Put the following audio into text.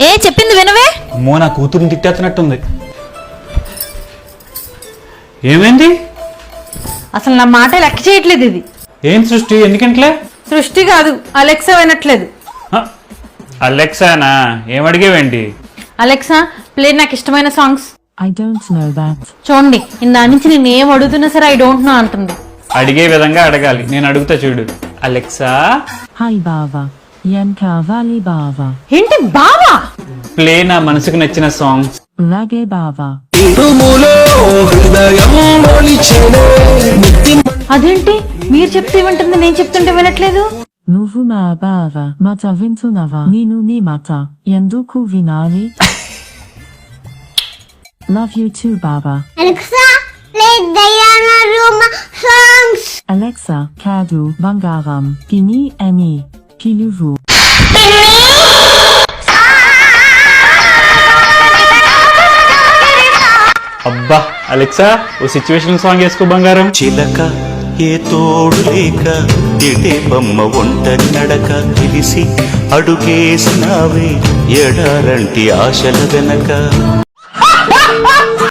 ఏ చెప్పింది వినవే? అమ్మో, నా కూతురుని తిట్టేస్తున్నట్టుంది. ఏమైంది? అసలు నా మాట లెక్క చేయట్లేదు ఇది. ఏం సృష్టి, ఎందుకంటలే? సృష్టి కాదు, అలెక్సా వినట్లేదు. అలెక్సానా? ఏం అడిగేవేంటి? అలెక్సా, ప్లే నాకు ఇష్టమైన songs. I don't know that. చూడండి, ఇందా నుంచి నేను ఏం అడుగుతున్నా సరే ఐ డోంట్ నో అంటుంది. అడిగే విధంగా అడగాలి. నేను అడుగుతా చూడు. Alexa, Hi Baba. Yen Kavali Baba. ఏంటి బావా? ప్లే నా మనసుకు నచ్చిన సాంగ్స్. Lage Baba. అదేంటి మీరు చెప్తే వింటుంది, నేను చెప్తుంటే వినట్లేదు? Nuvu ma Baba. Mata Vintunava. Ninu ni mata. Yenduku Vinali. Love you too, Baba. Alexa, play Diana Roma songs. Alexa, Kadu, Bangaram, Pini, Eni, Piluvu. అబ్బా అలెక్సా, ఓ సిచ్యువేషన్ సాంగ్ వేసుకో బంగారం. చిలక ఏ తోడు లేక ఎడే బొమ్మ ఒంటరి నడక తెలిసి అడుగేసినావే ఎడారంటి ఆశల వెనక